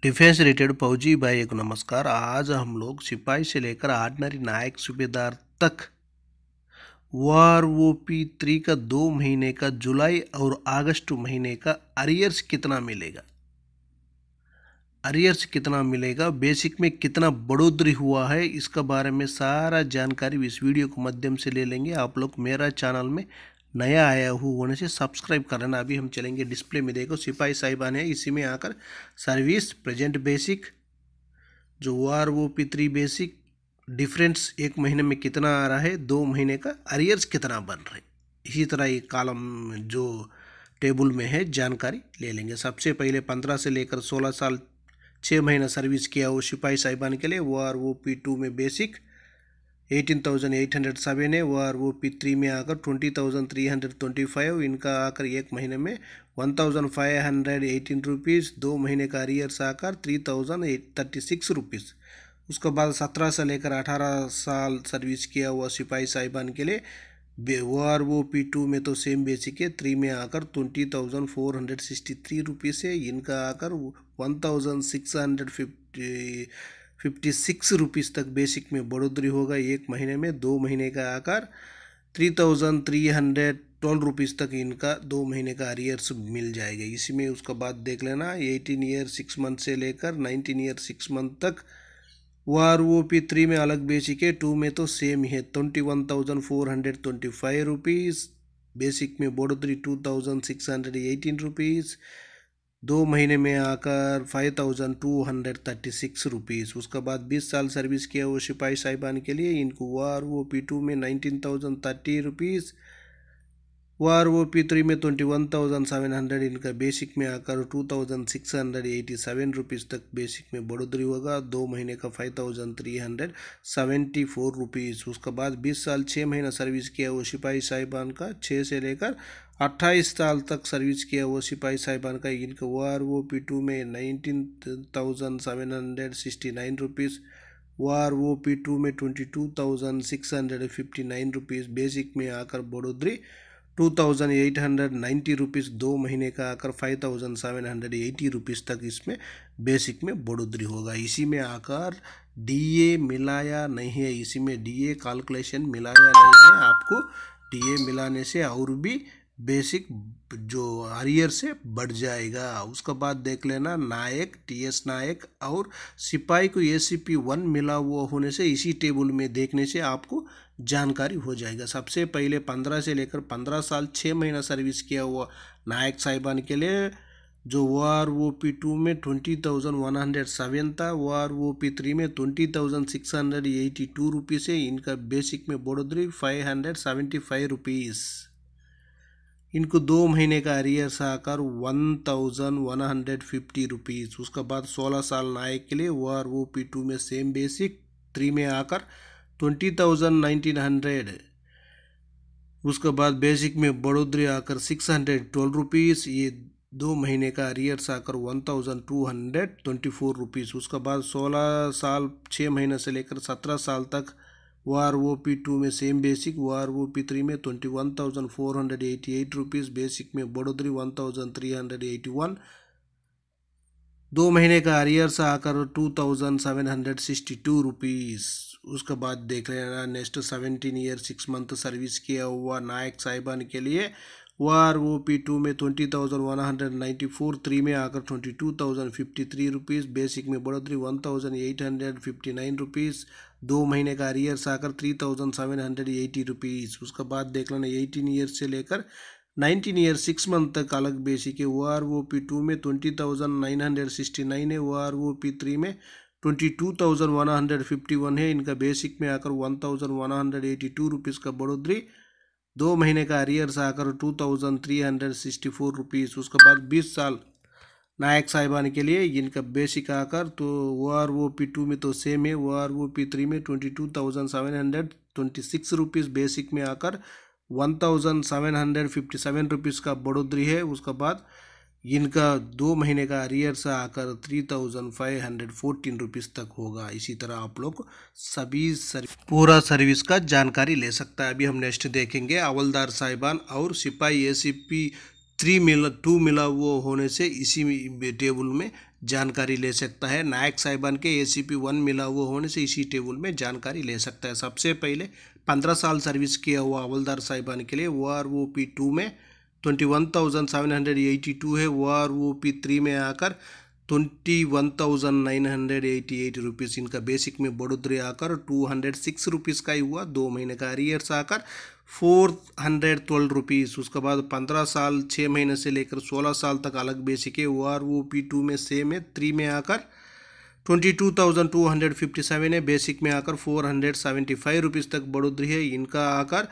Defence related फौजी भाई को नमस्कार। आज हम लोग सिपाही से लेकर ऑर्डिनरी नायक सूबेदार तक WROP-3 का 2 महीने का जुलाई और अगस्त महीने का अरियर्स कितना मिलेगा, बेसिक में कितना बढ़ोतरी हुआ है, इसका बारे में सारा जानकारी इस वीडियो के माध्यम से ले लेंगे। आप लोग मेरा चैनल में नया आया होने से सब्सक्राइब कर लेना। अभी हम चलेंगे डिस्प्ले में, देखो सिपाही साहिबान है, इसी में आकर सर्विस प्रेजेंट बेसिक, जो WROP-3 बेसिक डिफरेंस 1 महीने में कितना आ रहा है, 2 महीने का अरियर्स कितना बन रहा है, इसी तरह ये कॉलम जो टेबल में है जानकारी ले लेंगे। सबसे पहले 15 से लेकर 16 साल 6 महीना सर्विस किया वो सिपाही साहिबान के लिए WROP-2 में बेसिक 18,807 है। WROP-3 में आकर 20,325, इनका आकर 1 महीने में 1,518 रुपीज़, 2 महीने का अरियर्स आकर 3,036 रुपीज़। उसके बाद 17 से लेकर 18 साल सर्विस किया हुआ सिपाही साहिबान के लिए WROP-2 में तो सेम बेसिक है, 3 में आकर 20,463 रुपीज़ है, इनका आकर 1,656 रुपीज़ तक बेसिक में बढ़ोतरी होगा 1 महीने में। 2 महीने का आकर 3,312 रुपीज़ तक इनका 2 महीने का अरियर्स मिल जाएगा। इसी में उसका बाद देख लेना 18 ईयर 6 मंथ से लेकर 19 ईयर 6 मंथ तक WROP-3 में अलग बेसिक है, 2 में तो सेम है 21,425 रुपीज़, बेसिक में बढ़ोतरी 2,618 रुपीज़, 2 महीने में आकर 5,236 रुपीज़। उसके बाद 20 साल सर्विस किया वो सिपाही साहिबान के लिए, इनको WROP-2 में 19,030 रुपीज़, WROP-3 में 21,700, इनका बेसिक में आकर 2,687 रुपीज़ तक बेसिक में बढ़ोतरी होगा। 2 महीने का 5,374 रुपीज़। उसके बाद 20 साल 6 महीना सर्विस किया वो सिपाही साहिबान का, 6 से लेकर 28 साल तक सर्विस किया वो सिपाही साहिबान का, इनका WROP-2 में 19,769 रुपीज़, WROP-2 में 22,659 रुपीज़, बेसिक में आकर बढ़ोतरी 2,890 रुपीज़, 2 महीने का आकर 5,780 रुपीज़ तक इसमें बेसिक में बढ़ोतरी होगा। इसी में आकर DA मिलाया नहीं है, इसी में DA कैलकुलेशन मिलाया नहीं है, आपको DA मिलाने से और भी बेसिक जो अरियर से बढ़ जाएगा। उसके बाद देख लेना नायक, TS नायक और सिपाही को ACP-1 मिला हुआ होने से इसी टेबल में देखने से आपको जानकारी हो जाएगा। सबसे पहले 15 से लेकर 15 साल 6 महीना सर्विस किया हुआ नायक साहिबान के लिए जो WROP-2 में 20,107 था, WROP-3 में 20,682 रुपीज़ है, इनका बेसिक में बढ़ोतरी 575 रुपीज़। इनको 2 महीने का अरियर्स आकर 1,150 रुपीज़। उसके बाद 16 साल नायक के लिए WROP-2 में सेम बेसिक, 3 में आकर 20,1900, उसके बाद बेसिक में बढ़ोतरी आकर 612 रुपीज़, ये 2 महीने का अरियर्स आकर 1,224 रुपीज़। उसके बाद 16 साल 6 महीने से लेकर 17 साल तक WROP-2 में सेम बेसिक, WROP-3 में 21,488 रुपीज़, बेसिक में बढ़ोतरी 1,381, 2 महीने का अरियर्स आकर 2,762 रुपीज़। उसके बाद देख लेना नेक्स्ट 17 ईयर 6 मंथ सर्विस किया हुआ नायक साहिबान के लिए WROP-2 में 20,194, 3 में आकर 22,053 रुपीज़, बेसिक में बढ़ोतरी 1,859 रुपीज़, 2 महीने का अरियर्स आकर 3,780 रुपीज़। उसके बाद देख लेना 18 ईयर से लेकर 19 ईयर 6 मंथ तक अलग बेसिक है, WROP-2 में 20,969 है, WROP-3 में 22,151 है, इनका बेसिक में आकर 1,182 रुपीज़ का बढ़ोतरी, 2 महीने का अरियर्स आकर 2,364 रुपीज़। उसके बाद 20 साल नायक साहिबान के लिए इनका बेसिक आकर तो WROP-2 में तो सेम है, WROP-3 में 22,726 रुपीज़, बेसिक में आकर 1,757 रुपीज़ का बढ़ोतरी है। उसके बाद इनका 2 महीने का अरियर्स आकर 3,514 रुपीज़ तक होगा। इसी तरह आप लोग सभी पूरा सर्विस का जानकारी ले सकता है। अभी हम नेक्स्ट देखेंगे हवलदार साहिबान और सिपाही ACP-2 मिला हुआ होने से इसी टेबल में जानकारी ले सकता है। नायक साहिबान के ACP 1 मिला हुआ होने से इसी टेबल में जानकारी ले सकता है। सबसे पहले 15 साल सर्विस किया हुआ हवलदार साहिबान के लिए OROP 2 में 21,782 है। OROP 3 में आकर 21,988 रुपीज़ इनका बेसिक में बढ़ोतरी आकर 206 रुपीज़ का ही हुआ। 2 महीने का अरियर्स आकर 412 रुपीज़। उसके बाद 15 साल 6 महीने से लेकर 16 साल तक अलग बेसिक है। OROP 2 में सेम है। 3 में आकर 22,257 है। बेसिक में आकर 475 रुपीज़ तक बढ़ोतरी है। इनका आकर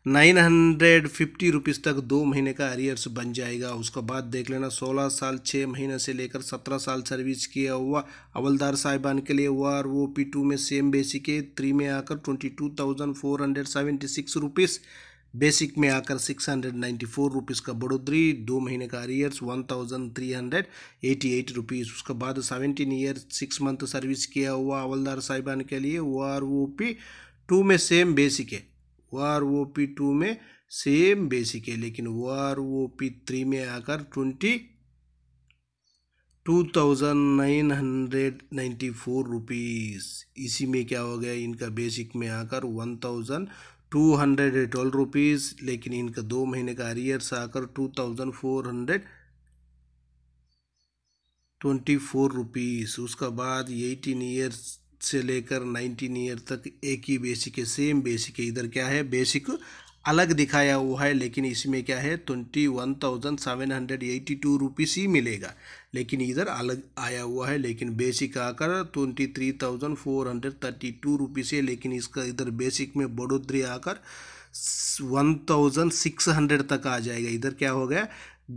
950 रुपीज़ तक 2 महीने का अरियर्स बन जाएगा। उसका बाद देख लेना 16 साल 6 महीने से लेकर 17 साल सर्विस किया हुआ हवलदार साहिबान के लिए OROP 2 में सेम बेसिक है। 3 में आकर 22,476 रुपीज़। बेसिक में आकर 694 रुपीज़ का बढ़ोतरी। 2 महीने का अरियर्स 1,388 रुपीज़। उसके बाद 17 ईयर 6 मंथ सर्विस किया हुआ हवलदार साहिबान के लिए OROP 2 में सेम बेसिक है। OROP 2 में सेम बेसिक है, लेकिन OROP 3 में आकर 22,994 रुपीज़। इसी में क्या हो गया, इनका बेसिक में आकर 1,212 रुपीज़, लेकिन इनका 2 महीने का अरियर्स आकर 2,424 रुपीज़। उसका बाद 18 ईयर्स से लेकर 19 ईयर तक एक ही बेसिक है, सेम बेसिक है। इधर क्या है, बेसिक अलग दिखाया हुआ है, लेकिन इसमें क्या है 21,782 रुपीज़ ही मिलेगा, लेकिन इधर अलग आया हुआ है। लेकिन बेसिक आकर 23,432 रुपीज़ है, लेकिन इसका इधर बेसिक में बढ़ोतरी आकर 1,600 तक आ जाएगा। इधर क्या हो गया,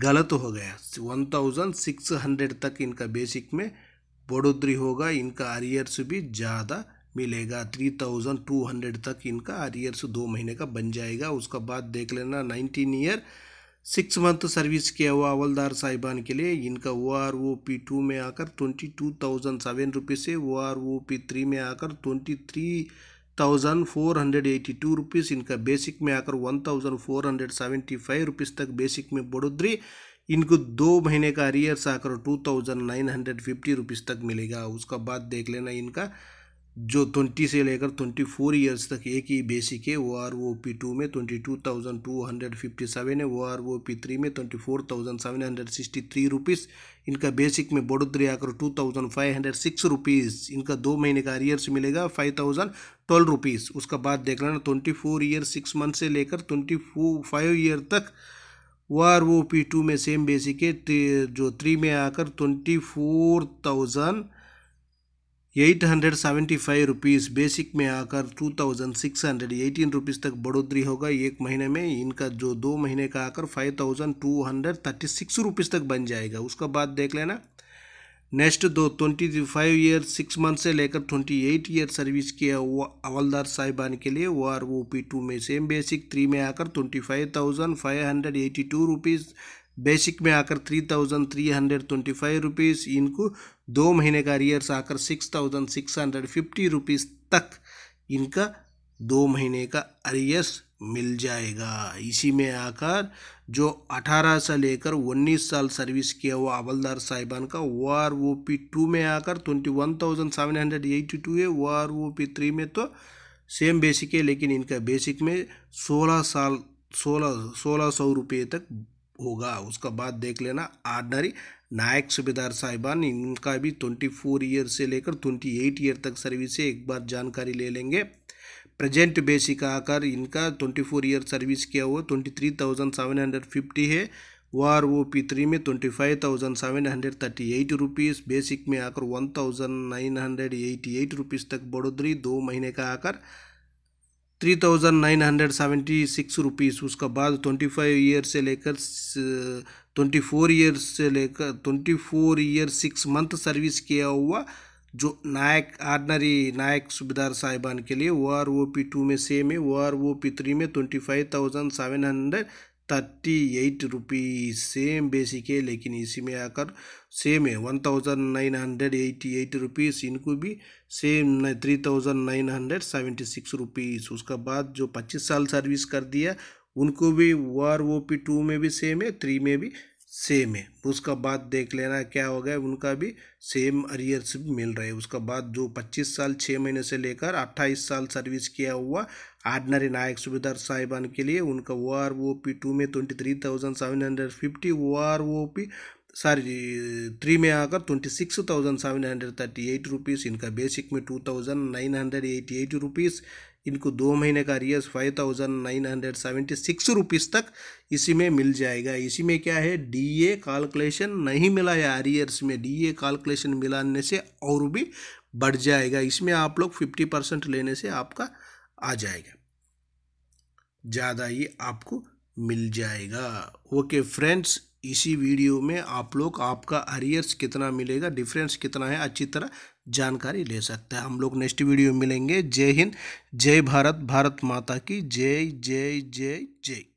गलत हो गया। 1,600 तक इनका बेसिक में बढ़ोतरी होगा। इनका अरियर्स भी ज़्यादा मिलेगा। 3,200 तक इनका अरियर्स 2 महीने का बन जाएगा। उसका बाद देख लेना 19 ईयर 6 मंथ सर्विस किया हुआ हवलदार साहिबान के लिए इनका OROP 2 में आकर 22,007 रुपीज़ है। OROP 3 में आकर 23,482 रुपीज़। इनका बेसिक में आकर 1,475 रुपीज़ तक बेसिक में बढ़ोतरी। इनको 2 महीने का अरियर्स आकर 2,950 रुपीज़ तक मिलेगा। उसका बाद देख लेना इनका जो 20 से लेकर 24 ईयर्स तक एक ही बेसिक है। OROP 2 में 22,257 है। OROP 3 में 24,763 रुपीज़। इनका बेसिक में बढ़ोतरी आकर 2,506 रुपीज़। इनका 2 महीने का अरियर्स मिलेगा 5,012 रुपीज़। उसका बाद देख लेना 24 ईयर 6 मंथ से लेकर 25 ईयर तक OROP 2 में सेम बेसिक है। जो 3 में आकर 24,875 रुपीज़। बेसिक में आकर 2,618 रुपीज़ तक बढ़ोतरी होगा एक महीने में। इनका जो 2 महीने का आकर 5,236 रुपीज़ तक बन जाएगा। उसका बाद देख लेना नेक्स्ट 25 ईयर 6 मंथ से लेकर 28 ईयर सर्विस किया हुआ हवलदार साहिबान के लिए OROP 2 में सेम बेसिक। 3 में आकर 25,582 रुपीज़। बेसिक में आकर 3,325 रुपीज़। इनको 2 महीने का अरियर्स आकर 6,650 रुपीज़ तक इनका 2 महीने का अरियर्स मिल जाएगा। इसी में आकर जो 18 से लेकर 19 साल सर्विस किया हुआ हवलदार साहिबान का OROP 2 में आकर 21,782 है। OROP 3 में तो सेम बेसिक है, लेकिन इनका बेसिक में 1600 रुपये तक होगा। उसका बाद देख लेना ऑर्डिनरी नायक सूबेदार साहिबान, इनका भी 24 ईयर से लेकर 28 ईयर तक सर्विस है। एक बार जानकारी ले लेंगे। प्रेजेंट बेसिक आकर इनका 24 ईयर सर्विस किया हुआ 23,750 है। OROP 3 में 25,738 रुपीज़। बेसिक में आकर 1,988 रुपीज़ तक बढ़ोतरी। 2 महीने का आकर 3,976 रुपीज़। उसका बाद 24 ईयर से लेकर 24 ईयर 6 मंथ सर्विस किया हुआ जो ऑर्डिनरी नायक सूबेदार साहिबान के लिए OROP 2 में सेम है। OROP 3 में 25,738 रुपीज़ सेम बेसिक है, लेकिन इसी में आकर सेम है 1,988 रुपीज़। इनको भी सेम 3,976 रुपीज़। उसका बाद जो 25 साल सर्विस कर दिया उनको भी OROP 2 में भी सेम है, 3 में भी सेम है। उसका बाद देख लेना क्या हो गया, उनका भी सेम अरियर्स भी मिल रहे हैं। उसका बाद जो 25 साल 6 महीने से लेकर 28 साल सर्विस किया हुआ ऑर्डिनरी नायक सूबेदार साहिबान के लिए उनका OROP 2 में 23,750, OROP 3 में आकर 26,738 रुपीज़, इनका बेसिक में 2,988 रुपीज़, इनको 2 महीने का अरियर्स 5,976 रुपीज़ तक इसी में मिल जाएगा। इसी में क्या है, DA कैलकुलेशन नहीं मिला है, अरियर्स में DA कैलकुलेशन मिलाने से और भी बढ़ जाएगा। इसमें आप लोग 50% लेने से आपका आ जाएगा, ज़्यादा ही आपको मिल जाएगा। ओके फ्रेंड्स, इसी वीडियो में आप लोग आपका अरियर्स कितना मिलेगा, डिफरेंस कितना है, अच्छी तरह जानकारी ले सकते हैं। हम लोग नेक्स्ट वीडियो मिलेंगे। जय हिंद, जय भारत, भारत माता की जय जय जय जय।